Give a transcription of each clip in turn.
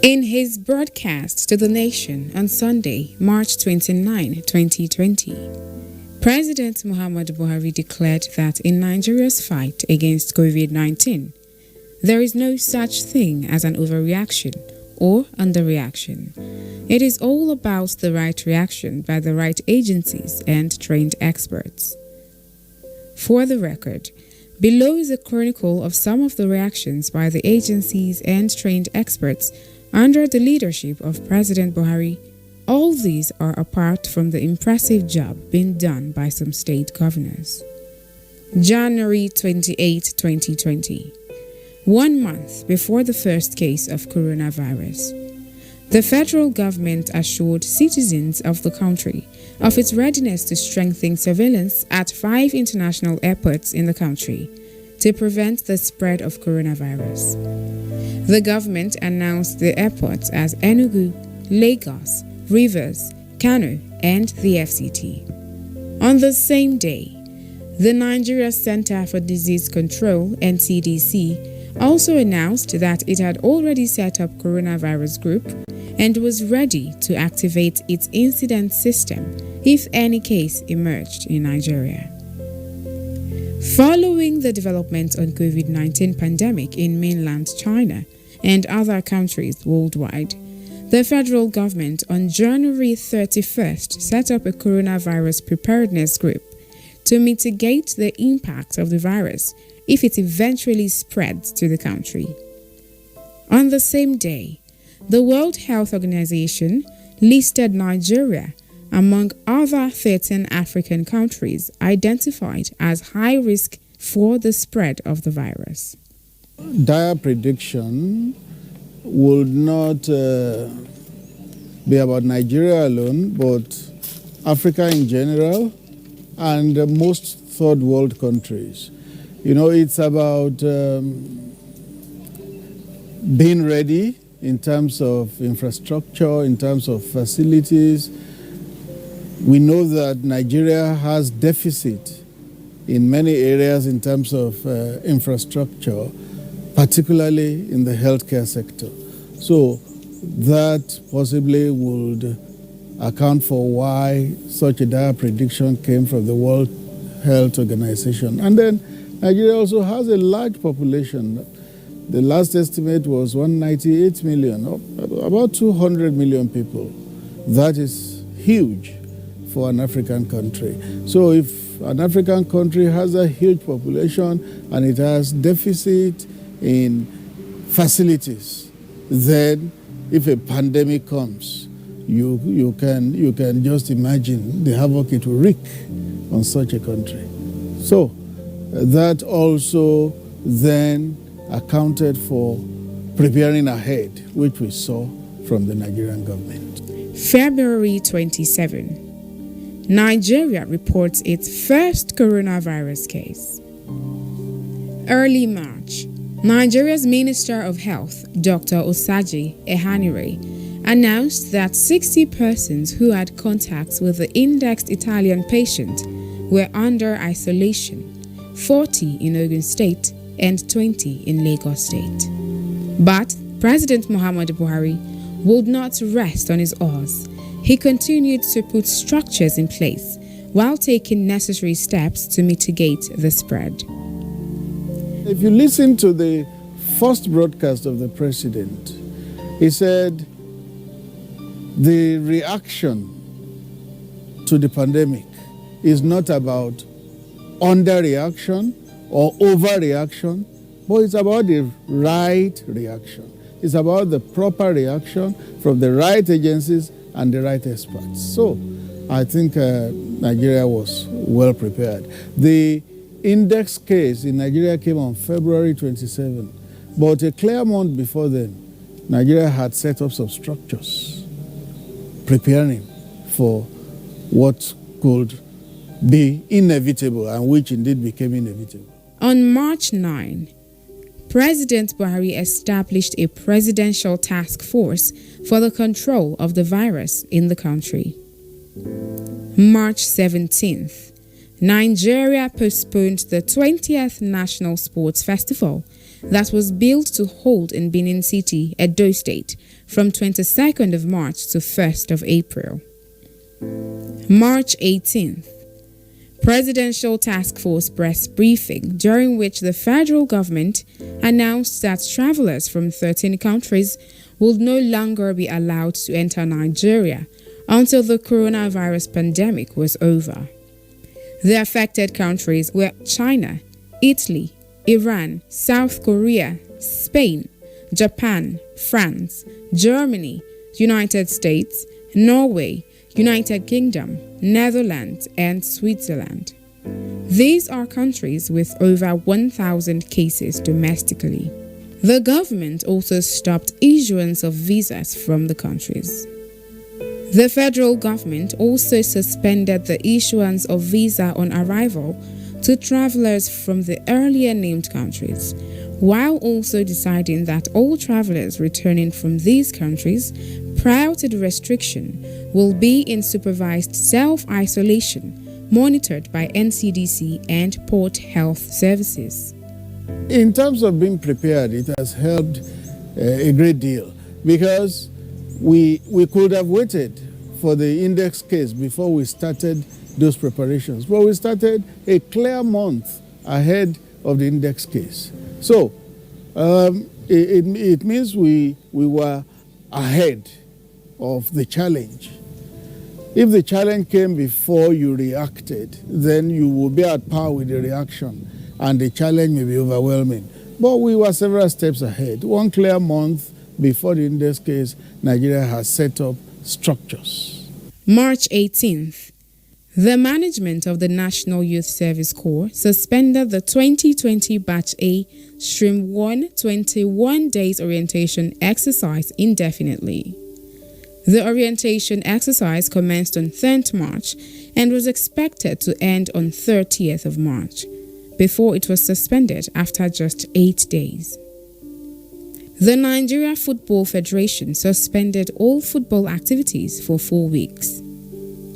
In his broadcast to the nation on Sunday, March 29, 2020, President Muhammadu Buhari declared that in Nigeria's fight against COVID-19, there is no such thing as an overreaction or underreaction. It is all about the right reaction by the right agencies and trained experts. For the record, below is a chronicle of some of the reactions by the agencies and trained experts under the leadership of President Buhari. All these are apart from the impressive job being done by some state governors. January 28, 2020. 1 month before the first case of coronavirus, the federal government assured citizens of the country of its readiness to strengthen surveillance at 5 international airports in the country to prevent the spread of coronavirus. The government announced the airports as Enugu, Lagos, Rivers, Kano, and the FCT. On the same day, the Nigeria Center for Disease Control, NCDC, also announced that it had already set up coronavirus group and was ready to activate its incident system if any case emerged in Nigeria. Following the development on COVID-19 pandemic in mainland China and other countries worldwide, the federal government on January 31st set up a coronavirus preparedness group to mitigate the impact of the virus if it eventually spreads to the country. On the same day, the World Health Organization listed Nigeria among other 13 African countries identified as high risk for the spread of the virus. Dire prediction would not be about Nigeria alone, but Africa in general and most third world countries. You know, it's about being ready in terms of infrastructure, in terms of facilities. We know that Nigeria has deficit in many areas in terms of infrastructure, particularly in the healthcare sector. So that possibly would account for why such a dire prediction came from the World Health Organization. And then Nigeria also has a large population. The last estimate was 198 million, about 200 million people. That is huge for an African country. So if an African country has a huge population and it has deficit in facilities, then if a pandemic comes, you can just imagine the havoc it will wreak on such a country. So that also then accounted for preparing ahead, which we saw from the Nigerian government. February 27. Nigeria reports its first coronavirus case. Early March, Nigeria's Minister of Health, Dr. Osaji Ehanire, announced that 60 persons who had contacts with the indexed Italian patient were under isolation, 40 in Ogun State and 20 in Lagos State. But President Muhammadu Buhari would not rest on his oars. He continued to put structures in place while taking necessary steps to mitigate the spread. If you listen to the first broadcast of the president, he said the reaction to the pandemic is not about underreaction or overreaction, but it's about the right reaction. It's about the proper reaction from the right agencies and the right experts. So I think Nigeria was well prepared. The index case in Nigeria came on February 27, but a clear month before then, Nigeria had set up some structures preparing for what could be inevitable and which indeed became inevitable. On March 9, President Buhari established a presidential task force for the control of the virus in the country. March 17th, Nigeria postponed the 20th National Sports Festival that was built to hold in Benin City, Edo State, from 22nd of March to 1st of April. March 18th. Presidential Task Force press briefing, during which the federal government announced that travelers from 13 countries would no longer be allowed to enter Nigeria until the coronavirus pandemic was over. The affected countries were China, Italy, Iran, South Korea, Spain, Japan, France, Germany, United States, Norway, United Kingdom, Netherlands, and Switzerland. These are countries with over 1,000 cases domestically. The government also stopped issuance of visas from the countries. The federal government also suspended the issuance of visa on arrival to travelers from the earlier named countries, while also deciding that all travelers returning from these countries prior to the restriction will be in supervised self-isolation, monitored by NCDC and Port Health Services. In terms of being prepared, it has helped a great deal, because we could have waited for the index case before we started those preparations. But we started a clear month ahead of the index case. So it means we were ahead of the challenge. If the challenge came before you reacted, then you will be at par with the reaction, and the challenge may be overwhelming. But we were several steps ahead. One clear month before the index case, Nigeria has set up structures. March 18th. The management of the National Youth Service Corps suspended the 2020 Batch A Stream 1 21 days orientation exercise indefinitely. The orientation exercise commenced on 3rd March and was expected to end on 30th of March, before it was suspended after just 8 days. The Nigeria Football Federation suspended all football activities for 4 weeks.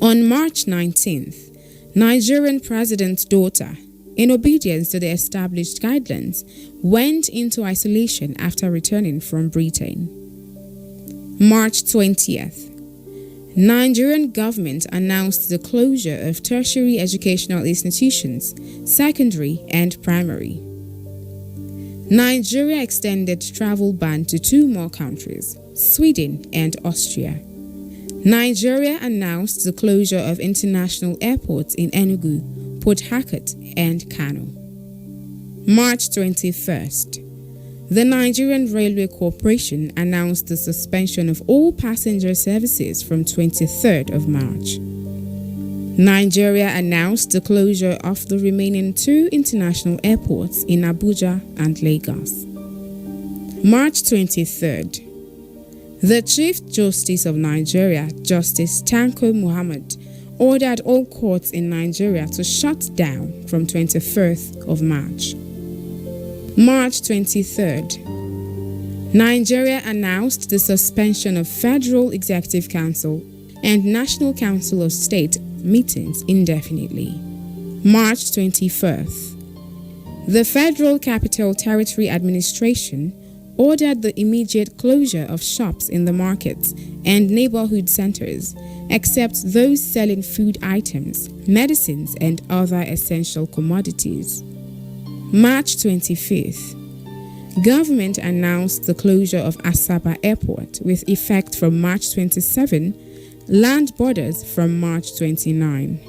On March 19th, Nigerian President's daughter, in obedience to the established guidelines, went into isolation after returning from Britain. March 20th, Nigerian government announced the closure of tertiary educational institutions, secondary and primary. Nigeria extended travel ban to 2 more countries, Sweden and Austria. Nigeria announced the closure of international airports in Enugu, Port Harcourt, and Kano. March 21st. The Nigerian Railway Corporation announced the suspension of all passenger services from 23rd of March. Nigeria announced the closure of the remaining 2 international airports in Abuja and Lagos. March 23rd. The Chief Justice of Nigeria, Justice Tanko Muhammad, ordered all courts in Nigeria to shut down from 21st of March. March 23rd. Nigeria announced the suspension of Federal Executive Council and National Council of State meetings indefinitely. March 21st. The Federal Capital Territory Administration ordered the immediate closure of shops in the markets and neighborhood centers, except those selling food items, medicines, and other essential commodities. March 25th. Government announced the closure of Asaba Airport with effect from March 27, land borders from March 29.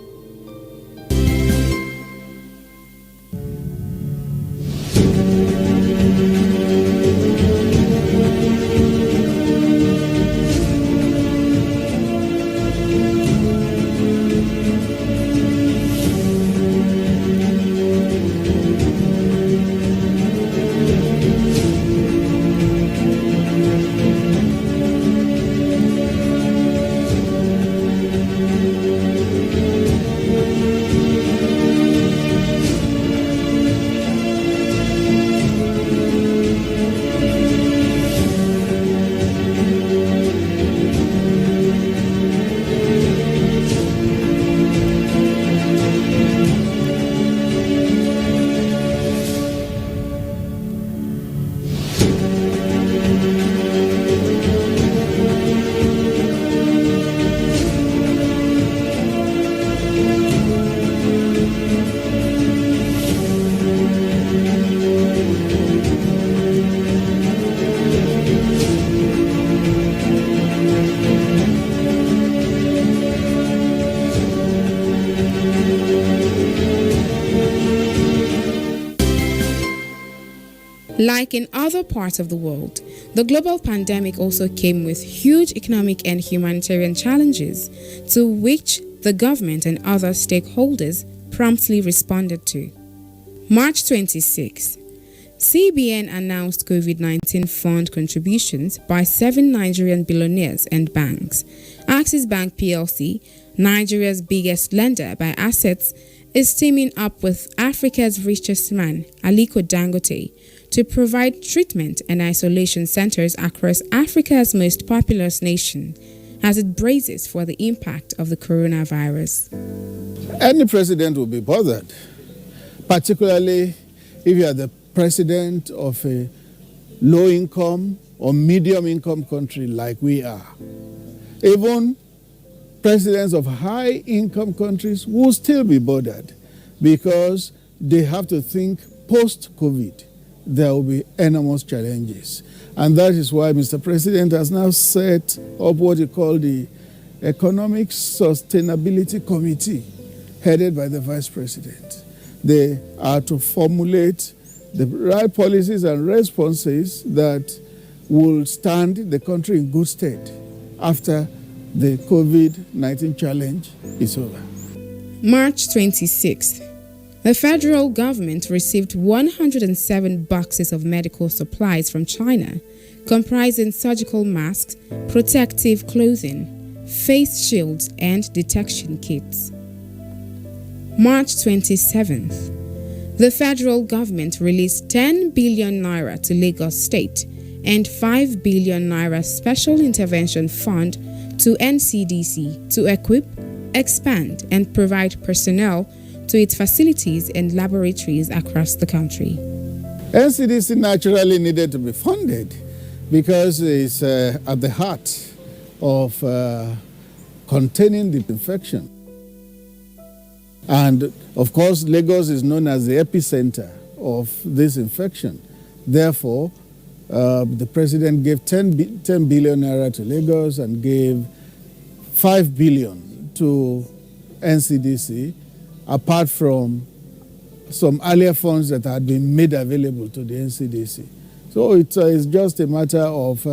Like in other parts of the world, the global pandemic also came with huge economic and humanitarian challenges, to which the government and other stakeholders promptly responded to. March 26. CBN announced COVID-19 fund contributions by 7 Nigerian billionaires and banks. Axis Bank PLC, Nigeria's biggest lender by assets, is teaming up with Africa's richest man, Aliko Dangote, to provide treatment and isolation centers across Africa's most populous nation as it braces for the impact of the coronavirus. Any president will be bothered, particularly if you are the president of a low-income or medium-income country like we are. Even presidents of high-income countries will still be bothered because they have to think post-COVID. There will be enormous challenges. And that is why Mr. President has now set up what he called the Economic Sustainability Committee, headed by the Vice President. They are to formulate the right policies and responses that will stand the country in good stead after the COVID-19 challenge is over. March 26th. The federal government received 107 boxes of medical supplies from China, comprising surgical masks, protective clothing, face shields, and detection kits. March 27th. The federal government released 10 billion naira to Lagos State and 5 billion naira Special Intervention Fund to NCDC to equip, expand, and provide personnel to its facilities and laboratories across the country. NCDC naturally needed to be funded because it's at the heart of containing the infection. And of course, Lagos is known as the epicenter of this infection. Therefore, the president gave 10 billion naira to Lagos and gave 5 billion to NCDC, apart from some earlier funds that had been made available to the NCDC. So it's just a matter of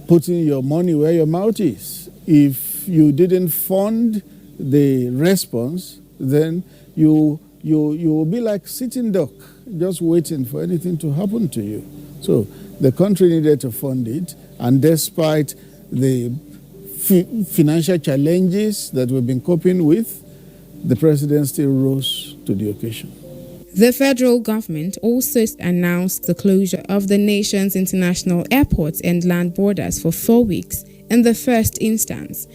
putting your money where your mouth is. If you didn't fund the response, then you will be like sitting duck, just waiting for anything to happen to you. So the country needed to fund it, and despite the financial challenges that we've been coping with, the president still rose to the occasion. The federal government also announced the closure of the nation's international airports and land borders for 4 weeks in the first instance,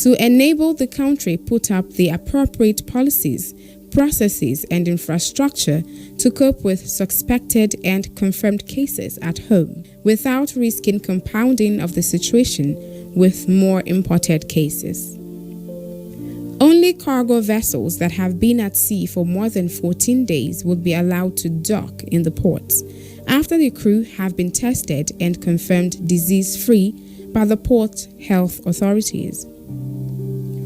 to enable the country put up the appropriate policies, processes, and infrastructure to cope with suspected and confirmed cases at home without risking compounding of the situation with more imported cases. Only cargo vessels that have been at sea for more than 14 days will be allowed to dock in the ports after the crew have been tested and confirmed disease-free by the port health authorities.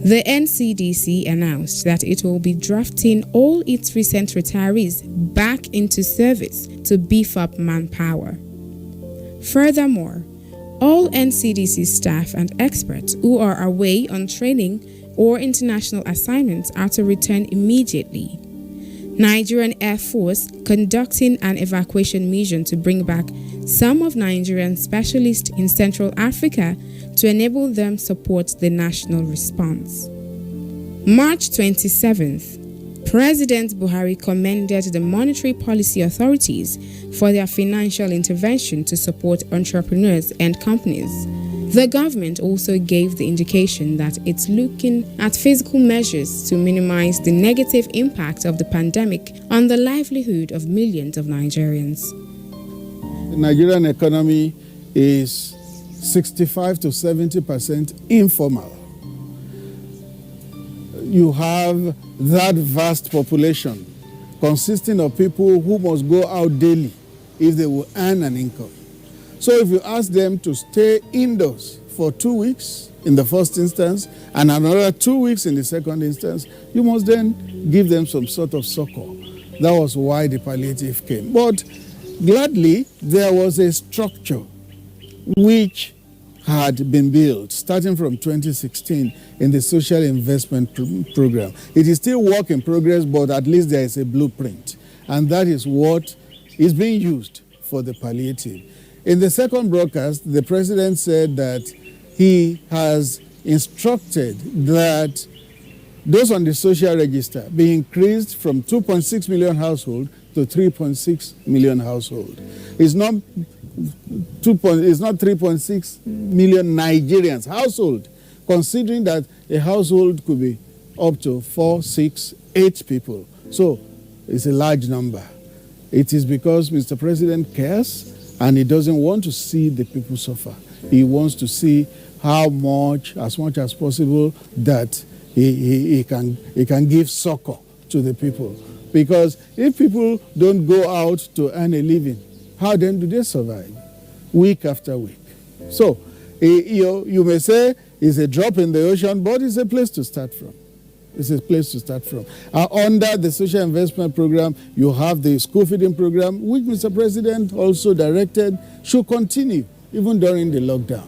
The NCDC announced that it will be drafting all its recent retirees back into service to beef up manpower. Furthermore, all NCDC staff and experts who are away on training or international assignments are to return immediately. Nigerian Air Force conducting an evacuation mission to bring back some of Nigerian specialists in Central Africa to enable them support the national response. March 27th, President Buhari commended the monetary policy authorities for their financial intervention to support entrepreneurs and companies. The government also gave the indication that it's looking at physical measures to minimize the negative impact of the pandemic on the livelihood of millions of Nigerians. The Nigerian economy is 65 to 70% informal. You have that vast population consisting of people who must go out daily if they will earn an income. So if you ask them to stay indoors for 2 weeks in the first instance and another 2 weeks in the second instance, you must then give them some sort of succor. That was why the palliative came. But Gladly, there was a structure which had been built starting from 2016 in the social investment program. It is still work in progress, but at least there is a blueprint. And that is what is being used for the palliative. In the second broadcast, the president said that he has instructed that those on the social register be increased from 2.6 million households to 3.6 million households. It's not 3.6 million Nigerians household, considering that a household could be up to 4, 6, 8 people. So it's a large number. It is because Mr. President cares and he doesn't want to see the people suffer. He wants to see how much as possible, that he can give succor to the people. Because if people don't go out to earn a living, how then do they survive week after week? So you may say it's a drop in the ocean, but it's a place to start from. It's a place to start from. Under the social investment program, you have the school feeding program, which Mr. President also directed should continue even during the lockdown.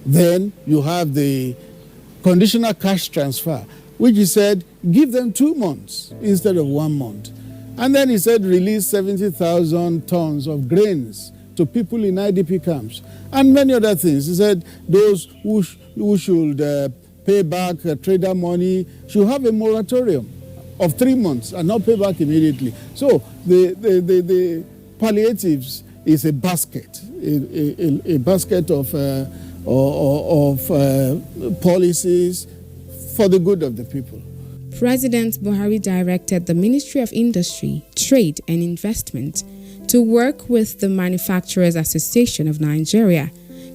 Then you have the conditional cash transfer, which he said give them 2 months instead of 1 month. And then he said release 70,000 tons of grains to people in IDP camps and many other things. He said those who should pay back trader money should have a moratorium of 3 months and not pay back immediately. So the palliatives is a basket, a basket of policies for the good of the people. President Buhari directed the Ministry of Industry, Trade and Investment to work with the Manufacturers Association of Nigeria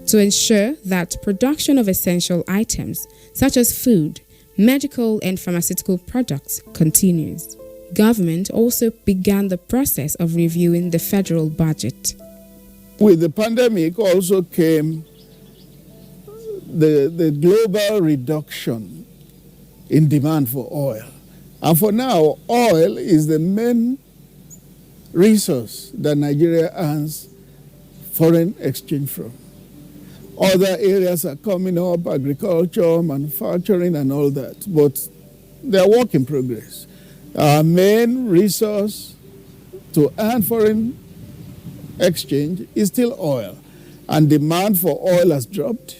to ensure that production of essential items such as food, medical and pharmaceutical products continues. Government also began the process of reviewing the federal budget. With the pandemic also came the global reduction in demand for oil. And for now, oil is the main resource that Nigeria earns foreign exchange from. Other areas are coming up, agriculture, manufacturing, and all that, but they are work in progress. Our main resource to earn foreign exchange is still oil, and demand for oil has dropped.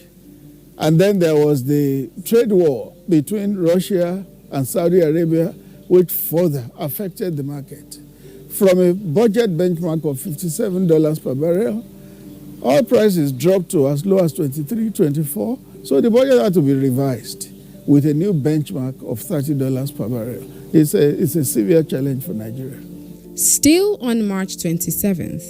And then there was the trade war between Russia and Saudi Arabia, which further affected the market. From a budget benchmark of $57 per barrel, oil prices dropped to as low as $23, $24. So the budget had to be revised with a new benchmark of $30 per barrel. It's a severe challenge for Nigeria. Still on March 27th,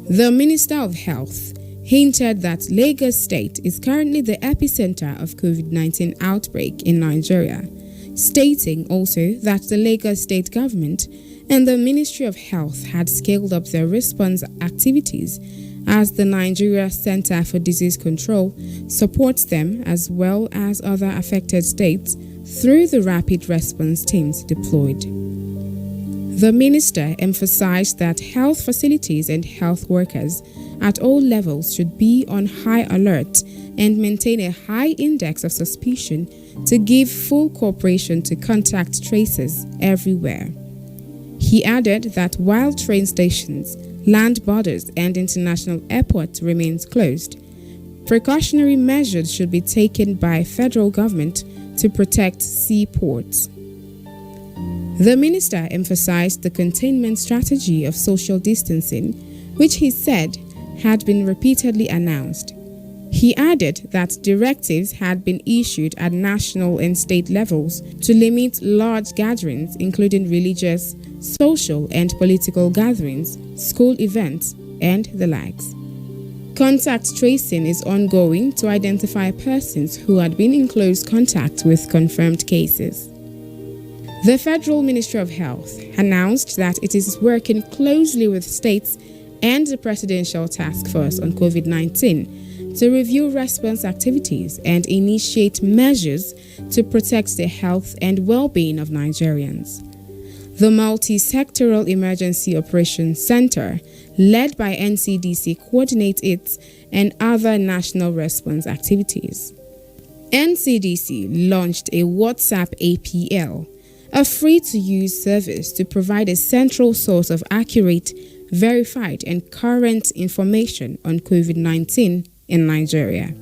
the Minister of Health hinted that Lagos State is currently the epicenter of COVID-19 outbreak in Nigeria, stating also that the Lagos State government and the Ministry of Health had scaled up their response activities as the Nigeria Center for Disease Control supports them as well as other affected states through the rapid response teams deployed. The minister emphasized that health facilities and health workers at all levels should be on high alert and maintain a high index of suspicion to give full cooperation to contact tracers everywhere. He added that while train stations, land borders, and international airports remains closed, precautionary measures should be taken by federal government to protect seaports. The minister emphasized the containment strategy of social distancing, which he said had been repeatedly announced. He added that directives had been issued at national and state levels to limit large gatherings, including religious, social, and political gatherings, school events, and the likes. Contact tracing is ongoing to identify persons who had been in close contact with confirmed cases. The Federal Ministry of Health announced that it is working closely with states and the Presidential Task Force on COVID-19 to review response activities and initiate measures to protect the health and well-being of Nigerians. The Multi-Sectoral Emergency Operations Center led by NCDC, coordinate its and other national response activities. NCDC launched a WhatsApp APL, a free-to-use service to provide a central source of accurate, verified, and current information on COVID-19 in Nigeria.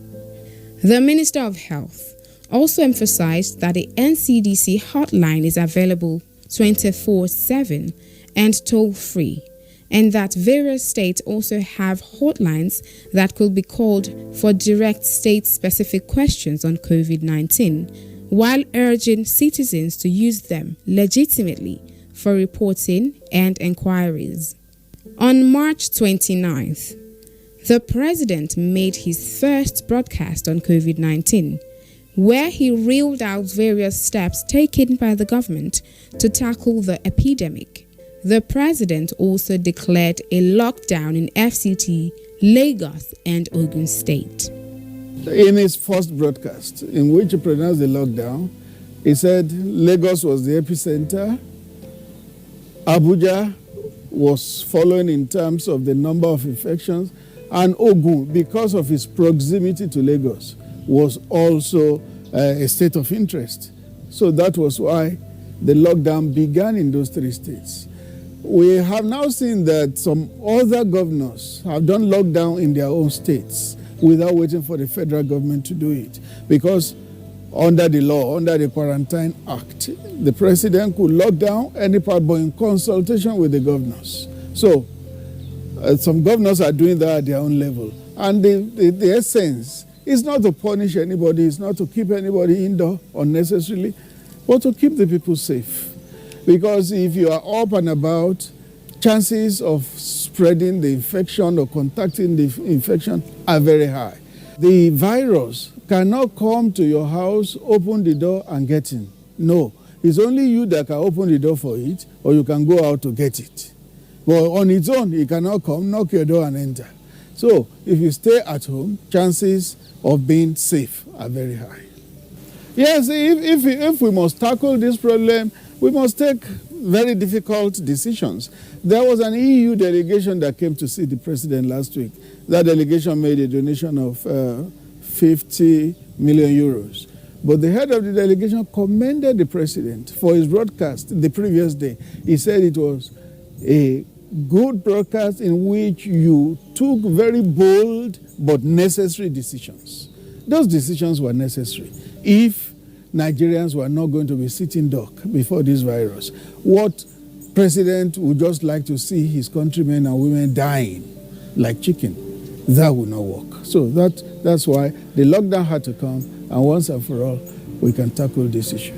The Minister of Health also emphasized that the NCDC hotline is available 24/7 and toll-free, and that various states also have hotlines that could be called for direct state-specific questions on COVID-19, while urging citizens to use them legitimately for reporting and inquiries. On March 29th, the President made his first broadcast on COVID-19, where he reeled out various steps taken by the government to tackle the epidemic. The President also declared a lockdown in FCT, Lagos, and Ogun State. In his first broadcast, in which he pronounced the lockdown, he said Lagos was the epicenter, Abuja was following in terms of the number of infections, and Ogun, because of its proximity to Lagos, was also a state of interest. So that was why the lockdown began in those three states. We have now seen that some other governors have done lockdown in their own states without waiting for the federal government to do it. Because under the law, under the Quarantine Act, the president could lock down any part, but in consultation with the governors. So some governors are doing that at their own level. And the essence is not to punish anybody, it's not to keep anybody indoor unnecessarily, but to keep the people safe. Because if you are up and about, chances of spreading the infection or contacting the infection are very high. The virus cannot come to your house, open the door and get in. No, it's only you that can open the door for it, or you can go out to get it. But on its own, it cannot come, knock your door and enter. So if you stay at home, chances of being safe are very high. Yes, if we must tackle this problem, we must take very difficult decisions. There was an EU delegation that came to see the president last week. That delegation made a donation of 50 million euros. But the head of the delegation commended the president for his broadcast the previous day. He said it was a good broadcast in which you took very bold but necessary decisions. Those decisions were necessary. If Nigerians were not going to be sitting duck before this virus, what president would just like to see his countrymen and women dying like chicken? That would not work. So that's why the lockdown had to come, and once and for all, we can tackle this issue.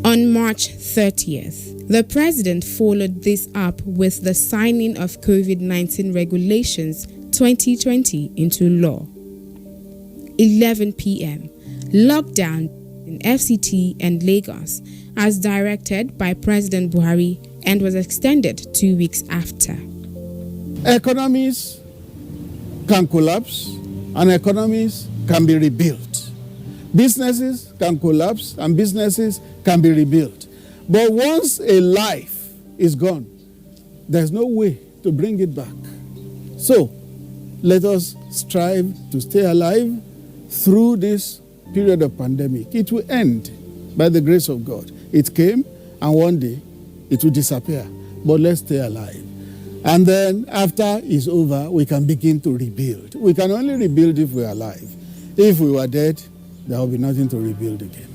On March 30th, the president followed this up with the signing of COVID-19 Regulations 2020 into law. 11 p.m. Lockdown in FCT and Lagos as directed by President Buhari and was extended 2 weeks after. Economies can collapse and economies can be rebuilt. Businesses can collapse and businesses can be rebuilt. But once a life is gone, there's no way to bring it back. So let us strive to stay alive through this period of pandemic. It will end by the grace of God. It came, and one day it will disappear. But let's stay alive. And then after it's over, we can begin to rebuild. We can only rebuild if we are alive. If we were dead, there will be nothing to rebuild again.